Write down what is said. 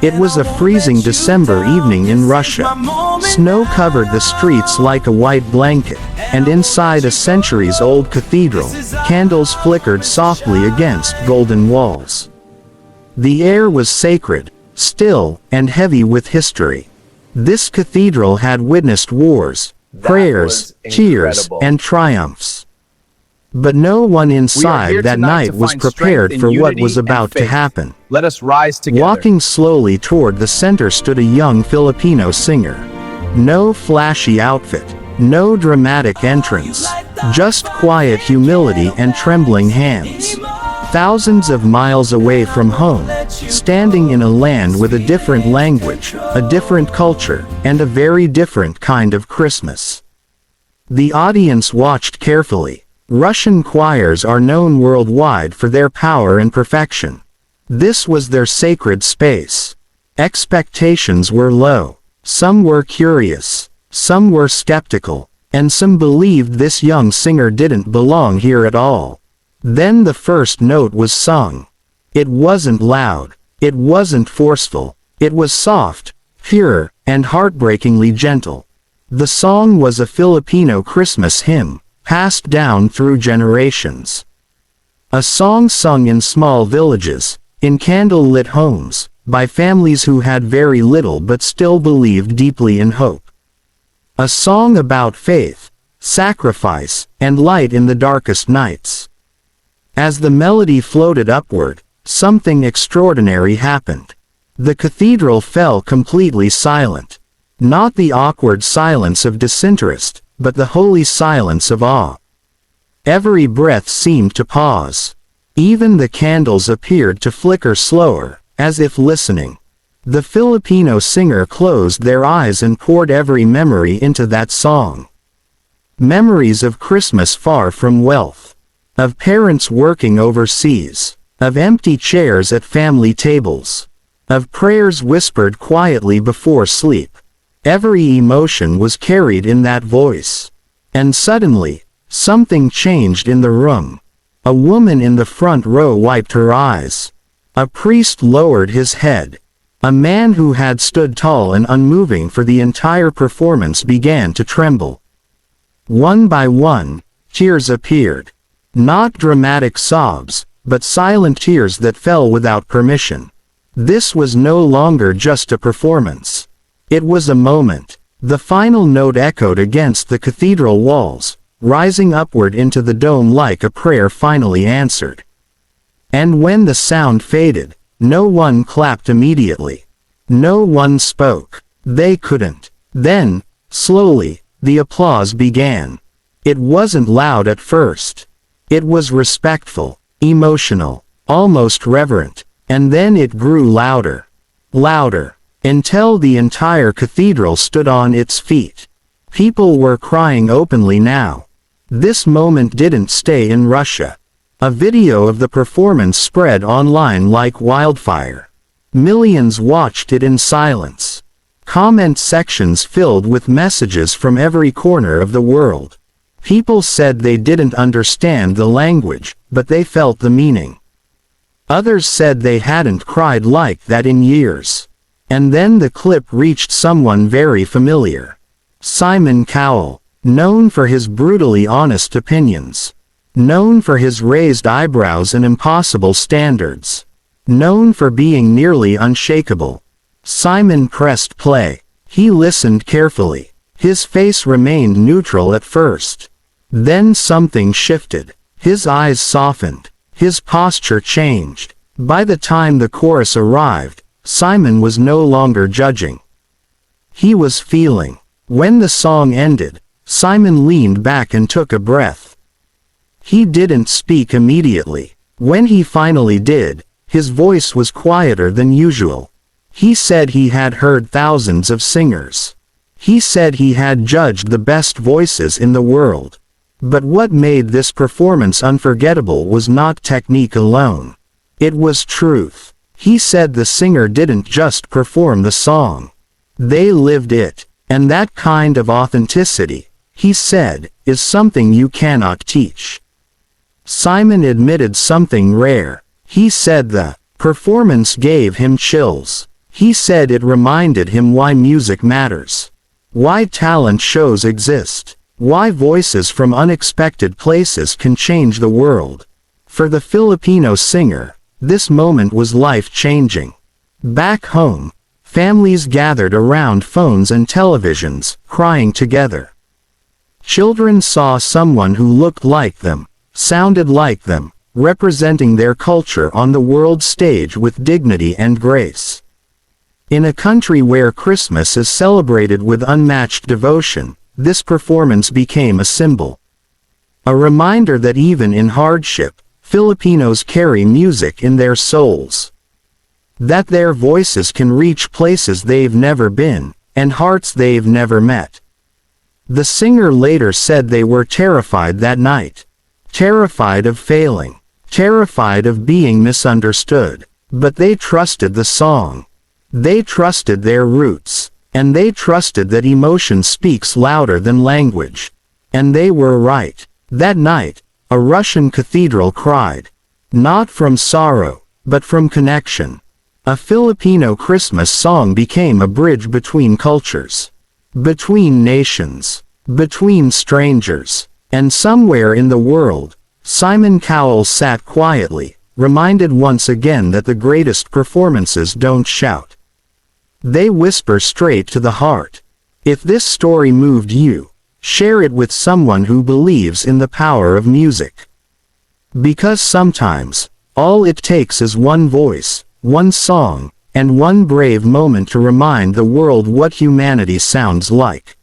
It was a freezing December evening in Russia. Snow covered the streets like a white blanket, and inside a centuries-old cathedral, candles flickered softly against golden walls. The air was sacred, still, and heavy with history. This cathedral had witnessed wars, prayers, cheers, and triumphs. But no one inside that night was prepared for what was about to happen. Let us rise together. Walking slowly toward the center stood a young Filipino singer. No flashy outfit, no dramatic entrance, just quiet humility and trembling hands. Thousands of miles away from home, standing in a land with a different language, a different culture, and a very different kind of Christmas. The audience watched carefully. Russian choirs are known worldwide for their power and perfection. This was their sacred space. Expectations were low. Some were curious, some were skeptical, and some believed this young singer didn't belong here at all. Then the first note was sung. It wasn't loud, it wasn't forceful, it was soft, pure, and heartbreakingly gentle. The song was a Filipino Christmas hymn, passed down through generations. A song sung in small villages, in candle-lit homes, by families who had very little but still believed deeply in hope. A song about faith, sacrifice, and light in the darkest nights. As the melody floated upward, something extraordinary happened. The cathedral fell completely silent. Not the awkward silence of disinterest, but the holy silence of awe. Every breath seemed to pause. Even the candles appeared to flicker slower, as if listening. The Filipino singer closed their eyes and poured every memory into that song. Memories of Christmas far from wealth. Of parents working overseas. Of empty chairs at family tables. Of prayers whispered quietly before sleep. Every emotion was carried in that voice. And suddenly, something changed in the room. A woman in the front row wiped her eyes. A priest lowered his head. A man who had stood tall and unmoving for the entire performance began to tremble. One by one, tears appeared. Not dramatic sobs, but silent tears that fell without permission. This was no longer just a performance. It was a moment. The final note echoed against the cathedral walls, rising upward into the dome like a prayer finally answered. And when the sound faded, no one clapped immediately. No one spoke. They couldn't. Then, slowly, the applause began. It wasn't loud at first. It was respectful, emotional, almost reverent, and then it grew louder. Louder. Until the entire cathedral stood on its feet. People were crying openly now. This moment didn't stay in Russia. A video of the performance spread online like wildfire. Millions watched it in silence. Comment sections filled with messages from every corner of the world. People said they didn't understand the language, but they felt the meaning. Others said they hadn't cried like that in years. And then the clip reached someone very familiar. Simon Cowell, known for his brutally honest opinions. Known for his raised eyebrows and impossible standards. Known for being nearly unshakable. Simon pressed play. He listened carefully. His face remained neutral at first. Then something shifted. His eyes softened. His posture changed. By the time the chorus arrived, Simon was no longer judging. He was feeling. When the song ended, Simon leaned back and took a breath. He didn't speak immediately. When he finally did, his voice was quieter than usual. He said he had heard thousands of singers. He said he had judged the best voices in the world. But what made this performance unforgettable was not technique alone. It was truth. He said the singer didn't just perform the song. They lived it. And that kind of authenticity, he said, is something you cannot teach. Simon admitted something rare. He said the performance gave him chills. He said it reminded him why music matters. Why talent shows exist. Why voices from unexpected places can change the world. For the Filipino singer, this moment was life-changing. Back home, families gathered around phones and televisions, crying together. Children saw someone who looked like them, sounded like them, representing their culture on the world stage with dignity and grace. In a country where Christmas is celebrated with unmatched devotion, this performance became a symbol. A reminder that even in hardship, Filipinos carry music in their souls. That their voices can reach places they've never been, and hearts they've never met. The singer later said they were terrified that night. Terrified of failing. Terrified of being misunderstood. But they trusted the song. They trusted their roots. And they trusted that emotion speaks louder than language. And they were right. That night, a Russian cathedral cried. Not from sorrow, but from connection. A Filipino Christmas song became a bridge between cultures. Between nations. Between strangers. And somewhere in the world, Simon Cowell sat quietly, reminded once again that the greatest performances don't shout. They whisper straight to the heart. If this story moved you, share it with someone who believes in the power of music. Because sometimes, all it takes is one voice, one song, and one brave moment to remind the world what humanity sounds like.